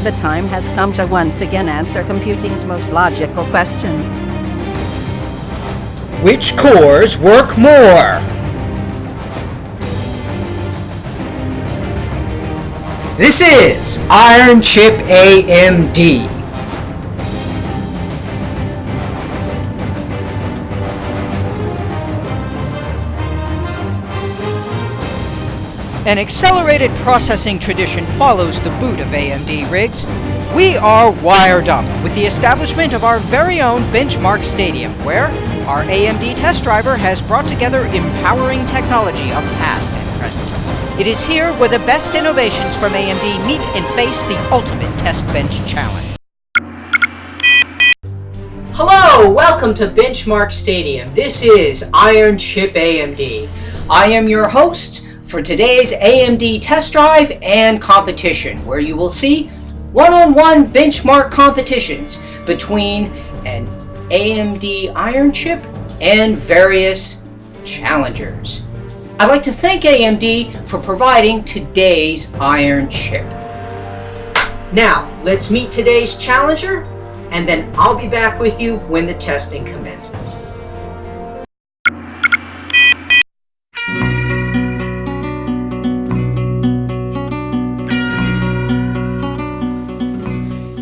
The time has come to once again answer computing's most logical question. Which cores work more? This is Iron Chip AMD. An accelerated processing tradition follows the boot of AMD rigs. We are wired up with the establishment of our very own Benchmark Stadium, where our AMD test driver has brought together empowering technology of past and present. It is here where the best innovations from AMD meet and face the ultimate test bench challenge. Hello, welcome to Benchmark Stadium. This is Iron Chip AMD. I am your host for today's AMD test drive and competition, where you will see one-on-one benchmark competitions between an AMD Iron Chip and various challengers. I'd like to thank AMD for providing today's Iron Chip. Now, let's meet today's challenger, and then I'll be back with you when the testing commences.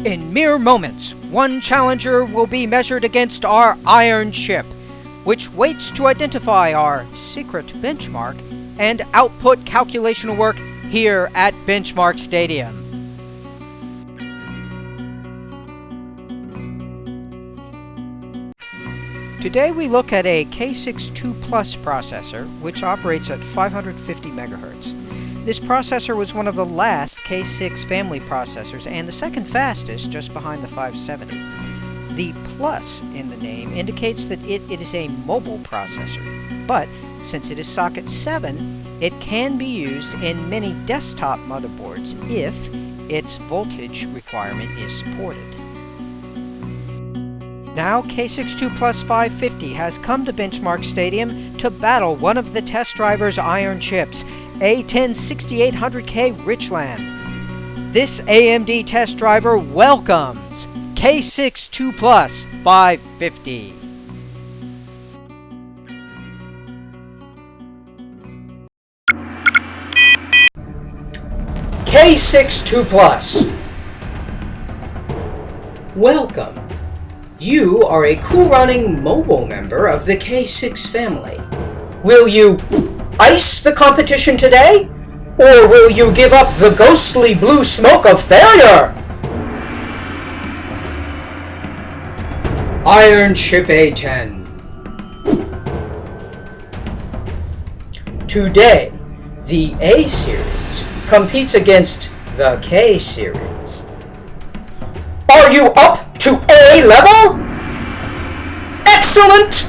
In mere moments, one challenger will be measured against our Iron Chip, which waits to identify our secret benchmark and output calculational work here at Benchmark Stadium. Today we look at a K62 Plus processor, which operates at 550 MHz. This processor was one of the last K6 family processors and the second fastest, just behind the 570. The plus in the name indicates that it is a mobile processor, but since it is socket 7, it can be used in many desktop motherboards if its voltage requirement is supported. Now K62 Plus 550 has come to Benchmark Stadium to battle one of the test driver's Iron Chips, A106800K Richland. This AMD test driver welcomes K62 Plus 550. K62 Plus. Welcome. You are a cool-running mobile member of the K6 family. Will you ice the competition today? Or will you give up the ghostly blue smoke of failure? Iron Chip A10. Today, the A series competes against the K series. Are you up to A level? Excellent!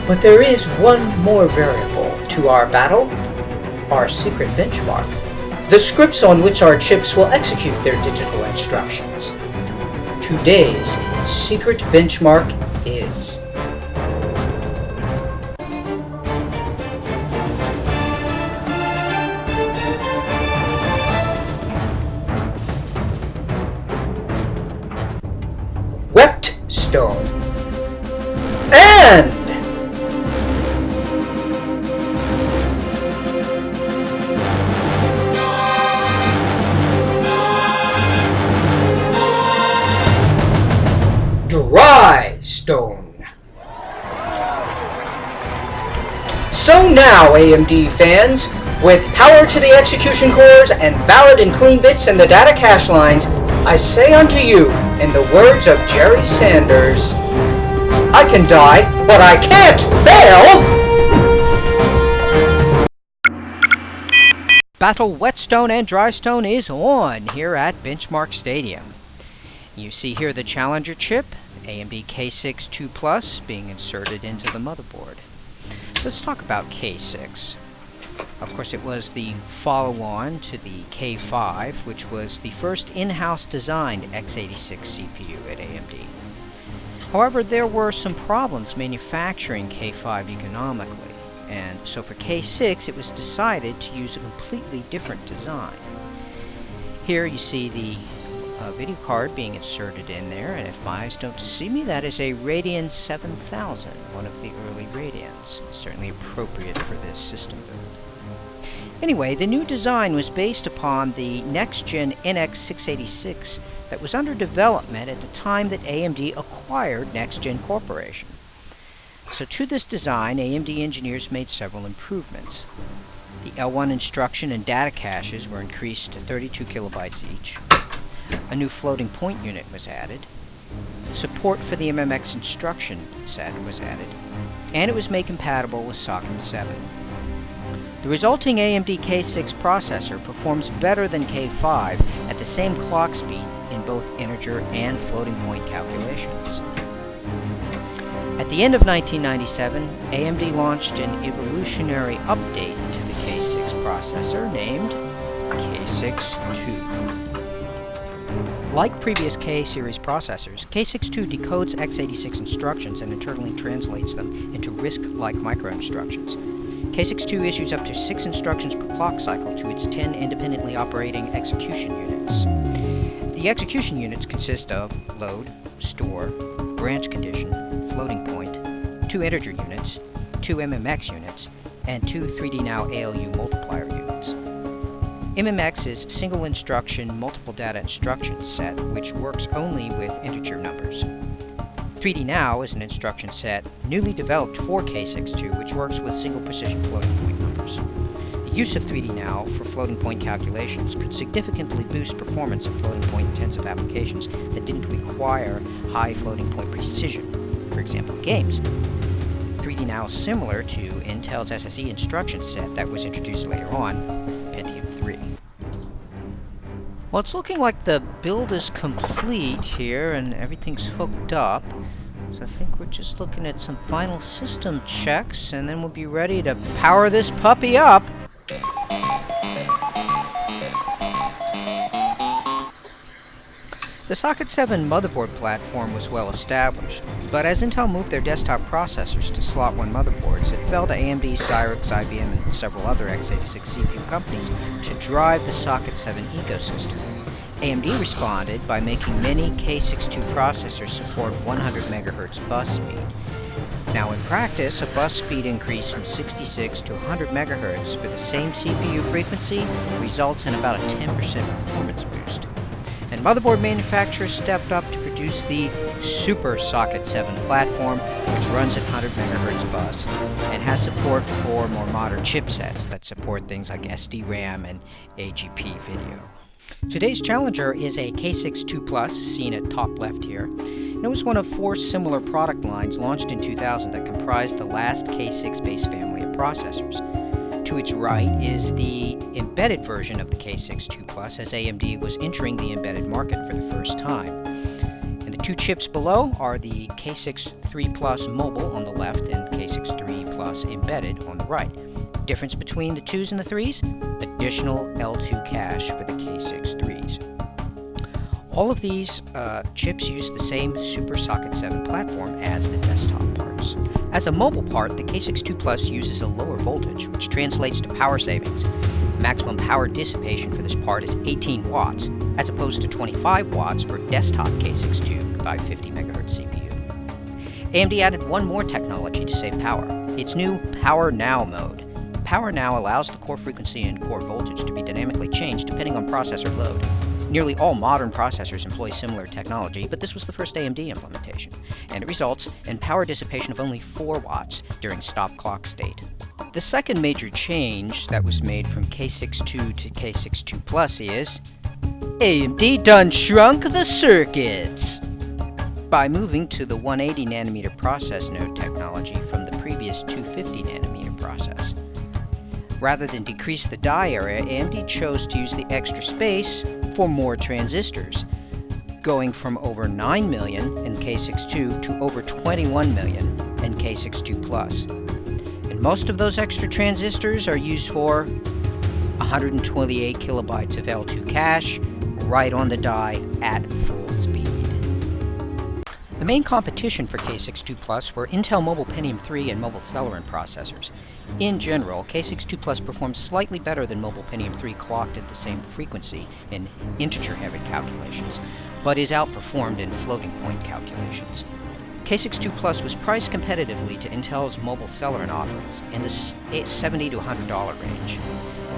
But there is one more variable to our battle, our secret benchmark, the scripts on which our chips will execute their digital instructions. Today's secret benchmark is Whetstone and Dry Stone. So now, AMD fans, with power to the execution cores and valid and clean bits in the data cache lines, I say unto you, in the words of Jerry Sanders, I can die, but I can't fail! Battle Whetstone and Drystone is on here at Benchmark Stadium. You see here the Challenger chip, AMD K62 Plus, being inserted into the motherboard. Let's talk about K6. Of course, it was the follow-on to the K5, which was the first in-house designed x86 CPU at AMD. However, there were some problems manufacturing K5 economically, and so for K6 it was decided to use a completely different design. Here you see the video card being inserted in there, and if my eyes don't deceive me, that is a Radeon 7000, one of the early Radeons. It's certainly appropriate for this system build. Anyway, the new design was based upon the next-gen NX686 that was under development at the time that AMD acquired Next Gen Corporation. So to this design, AMD engineers made several improvements. The L1 instruction and data caches were increased to 32 kilobytes each. A new floating point unit was added. Support for the MMX instruction set was added, and it was made compatible with Socket 7. The resulting AMD K6 processor performs better than K5 at the same clock speed in both integer and floating point calculations. At the end of 1997, AMD launched an evolutionary update to the K6 processor named K6-2. Like previous K-series processors, K6-2 decodes x86 instructions and internally translates them into RISC-like microinstructions. K6-2 issues up to 6 instructions per clock cycle to its 10 independently operating execution units. The execution units consist of load, store, branch condition, floating point, 2 integer units, 2 MMX units, and 2 3D Now ALU multiplier units. MMX is single instruction multiple data instruction set, which works only with integer numbers. 3D Now is an instruction set newly developed for K6-2, which works with single precision floating point numbers. The use of 3D Now for floating point calculations could significantly boost performance of floating point intensive applications that didn't require high floating point precision, for example, games. 3D Now is similar to Intel's SSE instruction set that was introduced later on with Pentium 3. Well, it's looking like the build is complete here and everything's hooked up. So I think we're just looking at some final system checks and then we'll be ready to power this puppy up. The Socket 7 motherboard platform was well established, but as Intel moved their desktop processors to slot 1 motherboards, it fell to AMD, Cyrix, IBM, and several other x86 CPU companies to drive the Socket 7 ecosystem. AMD responded by making many K6-2 processors support 100 MHz bus speed. Now in practice, a bus speed increase from 66 to 100 MHz for the same CPU frequency results in about a 10% performance boost. And motherboard manufacturers stepped up to produce the Super Socket 7 platform, which runs at 100 MHz bus and has support for more modern chipsets that support things like SD-RAM and AGP video. Today's challenger is a K6-2 Plus, seen at top left here. And it was one of 4 similar product lines launched in 2000 that comprised the last K6-based family of processors. To its right is the embedded version of the K6-2 Plus, as AMD was entering the embedded market for the first time. And the 2 chips below are the K6-3 Plus Mobile on the left and K6-3 Plus Embedded on the right. Difference between the 2s and the 3s? Additional L2 cache for the K6-3s. All of these chips use the same Super Socket 7 platform as the desktop parts. As a mobile part, the K6-2 Plus uses a lower voltage, which translates to power savings. Maximum power dissipation for this part is 18 watts, as opposed to 25 watts for desktop K6-2 by 50 MHz CPU. AMD added one more technology to save power, its new Power Now mode. Power Now allows the core frequency and core voltage to be dynamically changed depending on processor load. Nearly all modern processors employ similar technology, but this was the first AMD implementation, and it results in power dissipation of only 4 watts during stop clock state. The second major change that was made from K6-2 to K6-2 Plus is AMD done shrunk the circuits! By moving to the 180 nanometer process node technology from the previous 250 nanometer process. Rather than decrease the die area, AMD chose to use the extra space for more transistors, going from over 9 million in K6-2 to over 21 million in K6-2 Plus. And most of those extra transistors are used for 128 kilobytes of L2 cache right on the die at full speed. The main competition for K62 Plus were Intel Mobile Pentium 3 and Mobile Celeron processors. In general, K62 Plus performs slightly better than Mobile Pentium 3 clocked at the same frequency in integer-heavy calculations, but is outperformed in floating-point calculations. K62 Plus was priced competitively to Intel's Mobile Celeron offerings in the $70 to $100 range.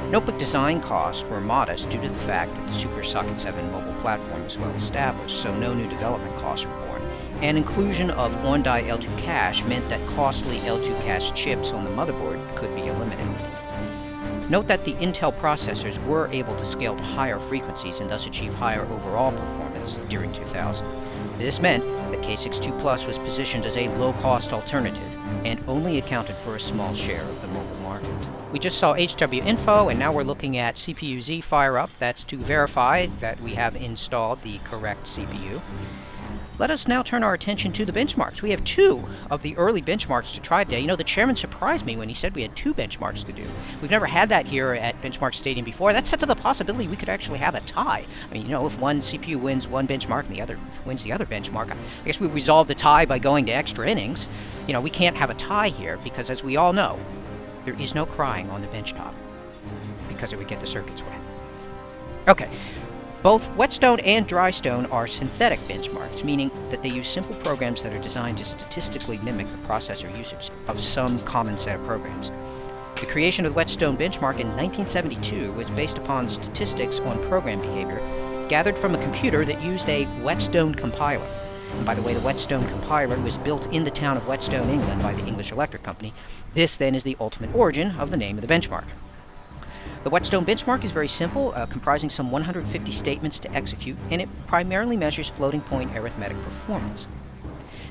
Notebook design costs were modest due to the fact that the Super Socket 7 mobile platform was well established, so no new development costs were borne, and inclusion of on-die L2 cache meant that costly L2 cache chips on the motherboard could be eliminated. Note that the Intel processors were able to scale to higher frequencies and thus achieve higher overall performance during 2000. This meant that K62 Plus was positioned as a low-cost alternative and only accounted for a small share of the mobile market. We just saw HW info, and now we're looking at CPU-Z fire up. That's to verify that we have installed the correct CPU. Let us now turn our attention to the benchmarks. We have 2 of the early benchmarks to try today. You know, the chairman surprised me when he said we had 2 benchmarks to do. We've never had that here at Benchmark Stadium before. That sets up the possibility we could actually have a tie. I mean, you know, if one CPU wins one benchmark and the other wins the other benchmark, I guess we resolve the tie by going to extra innings. You know, we can't have a tie here because, as we all know, there is no crying on the bench top because it would get the circuits wet. Okay. Both whetstone and drystone are synthetic benchmarks, meaning that they use simple programs that are designed to statistically mimic the processor usage of some common set of programs. The creation of the whetstone benchmark in 1972 was based upon statistics on program behavior gathered from a computer that used a whetstone compiler. And by the way, the whetstone compiler was built in the town of Whetstone, England by the English Electric Company. This then is the ultimate origin of the name of the benchmark. The whetstone benchmark is very simple, comprising some 150 statements to execute, and it primarily measures floating-point arithmetic performance.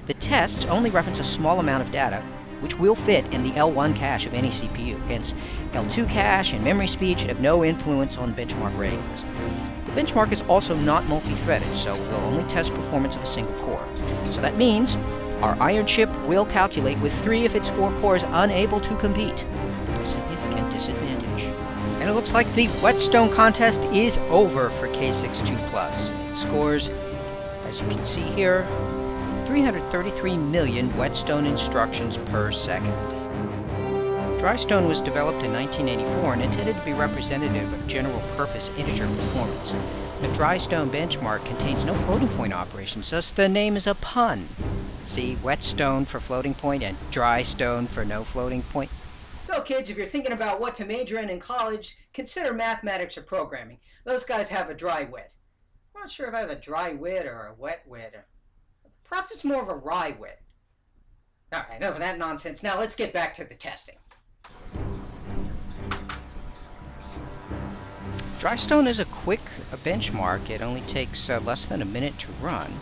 The tests only reference a small amount of data, which will fit in the L1 cache of any CPU. Hence, L2 cache and memory speed should have no influence on benchmark ratings. The benchmark is also not multi-threaded, so we'll only test performance of a single core. So that means our iron chip will calculate with 3 of its 4 cores unable to compete. A significant disadvantage. And it looks like the whetstone contest is over for K62 Plus. It scores, as you can see here, 333 million whetstone instructions per second. Drystone was developed in 1984 and intended to be representative of general-purpose integer performance. The drystone benchmark contains no floating-point operations, thus the name is a pun. See, whetstone for floating point and drystone for no floating point. So kids, if you're thinking about what to major in college, consider mathematics or programming. Those guys have a dry wit. I'm not sure if I have a dry wit or a wet wit. Perhaps it's more of a rye wit. Alright, enough of that nonsense. Now let's get back to the testing. Drystone is a quick benchmark. It only takes less than a minute to run.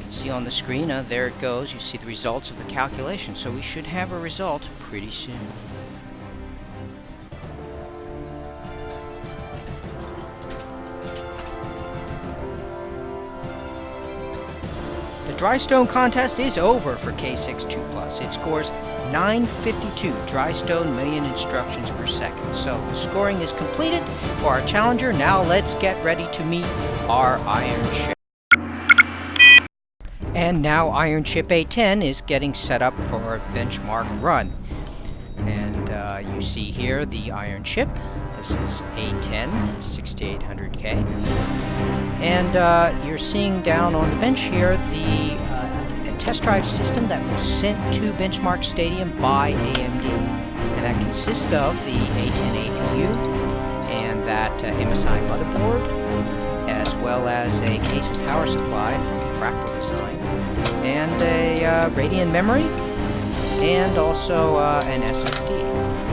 See on the screen, there it goes. You see the results of the calculation, so we should have a result pretty soon. The drystone contest is over for K62 Plus. It scores 952 drystone million instructions per second. So the scoring is completed for our challenger. Now let's get ready to meet our iron chip. And now Iron Chip A10 is getting set up for a benchmark run. And you see here the Iron Chip. This is A10 6800K. And you're seeing down on the bench here the test drive system that was sent to Benchmark Stadium by AMD. And that consists of the A10 APU and that MSI motherboard, as well as a case and power supply from Fractal Design, and a Radeon memory, and also an SSD.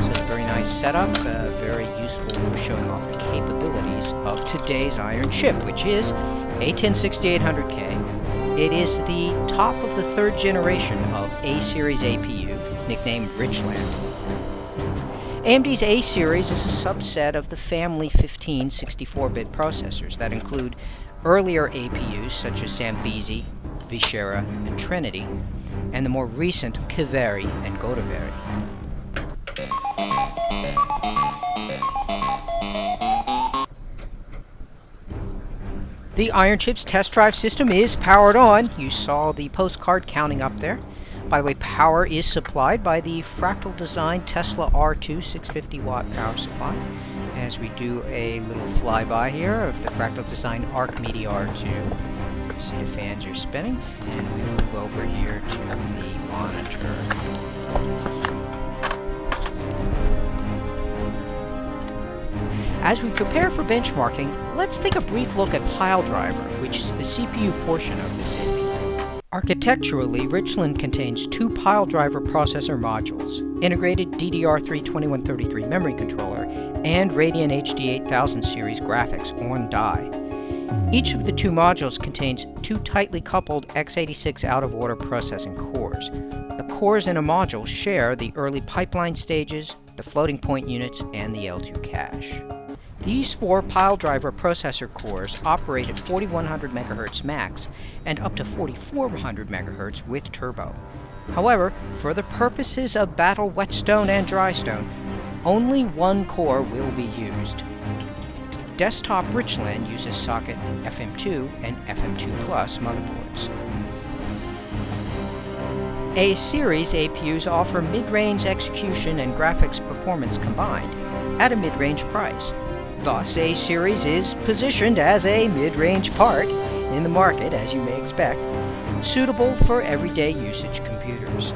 So it's a very nice setup, very useful for showing off the capabilities of today's iron chip, which is A10 6800K. It is the top of the 3rd generation of A-series APU, nicknamed Richland. AMD's A-series is a subset of the family 15 64-bit processors that include earlier APUs such as Zambezi, Vishera, and Trinity, and the more recent Kaveri and Godavari. The Iron Chip's test drive system is powered on. You saw the postcard counting up there. By the way, power is supplied by the Fractal Design Tesla R2 650 watt power supply. As we do a little flyby here of the Fractal Design Archimedes R2. You see the fans are spinning, and we move over here to the monitor. As we prepare for benchmarking, let's take a brief look at Piledriver, which is the CPU portion of this NP. Architecturally, Richland contains two Piledriver processor modules, integrated DDR3 2133 memory controller, and Radeon HD 8000 series graphics on die. Each of the two modules contains two tightly coupled x86 out-of-order processing cores. The cores in a module share the early pipeline stages, the floating point units, and the L2 cache. These four Piledriver processor cores operate at 4100 MHz max and up to 4400 MHz with turbo. However, for the purposes of battle whetstone and drystone, only one core will be used. Desktop Richland uses socket FM2 and FM2 Plus motherboards. A-series APUs offer mid-range execution and graphics performance combined at a mid-range price. Thus, A-series is positioned as a mid-range part in the market, as you may expect, suitable for everyday usage computers.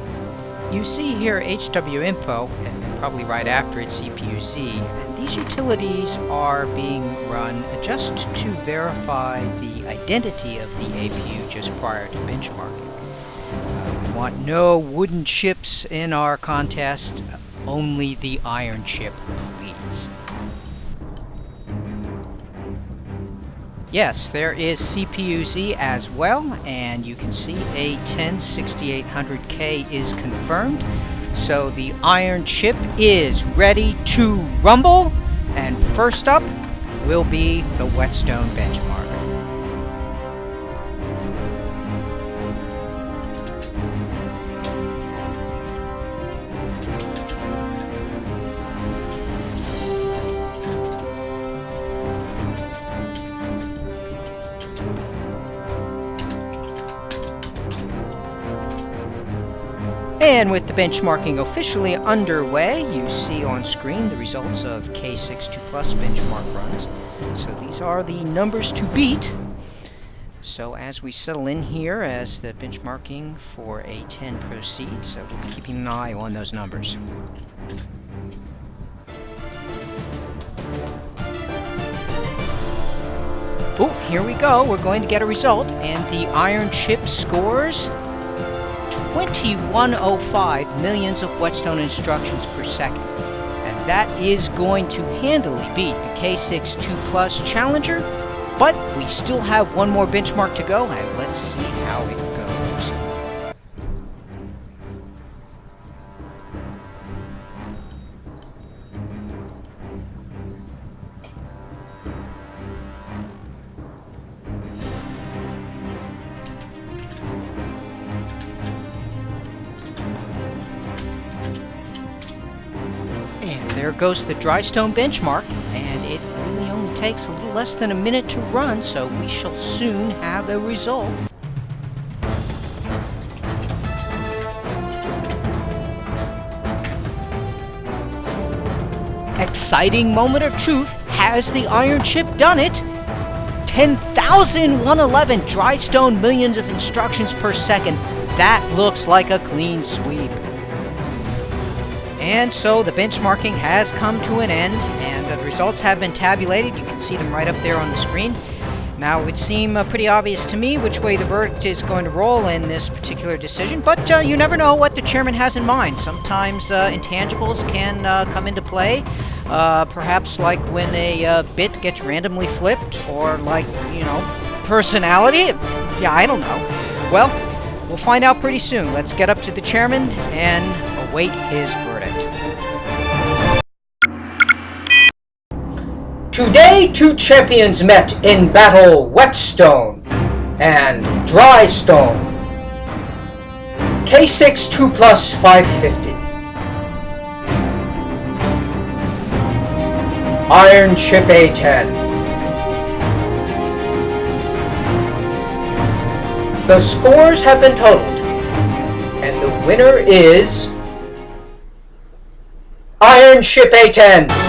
You see here HW Info, and probably right after it CPU-Z, and these utilities are being run just to verify the identity of the APU just prior to benchmarking. We want no wooden chips in our contest, only the iron chip, please. Yes, there is CPU-Z as well, and you can see a 106800K is confirmed. So the iron chip is ready to rumble, and first up will be the whetstone benchmark. And with the benchmarking officially underway, you see on screen the results of K62 Plus benchmark runs. So these are the numbers to beat. So as we settle in here, as the benchmarking for A10 proceeds, we'll be keeping an eye on those numbers. Oh, here we go. We're going to get a result, and the iron chip scores 2105 millions of whetstone instructions per second. And that is going to handily beat the K62 Plus Challenger, but we still have one more benchmark to go, and let's see how it goes. And there goes the drystone benchmark, and it really only takes a little less than a minute to run, so we shall soon have a result. Exciting moment of truth. Has the iron chip done it? 10,111 drystone millions of instructions per second. That looks like a clean sweep. And so the benchmarking has come to an end, and the results have been tabulated. You can see them right up there on the screen. Now, it would seem pretty obvious to me which way the verdict is going to roll in this particular decision, but you never know what the chairman has in mind. Sometimes intangibles can come into play, perhaps like when a bit gets randomly flipped, or like, you know, personality. Yeah, I don't know. Well, we'll find out pretty soon. Let's get up to the chairman and await his verdict. Today, two champions met in battle: whetstone and drystone. K62 Plus 550. Iron Chip A10. The scores have been totaled, and the winner is Iron Chip A10.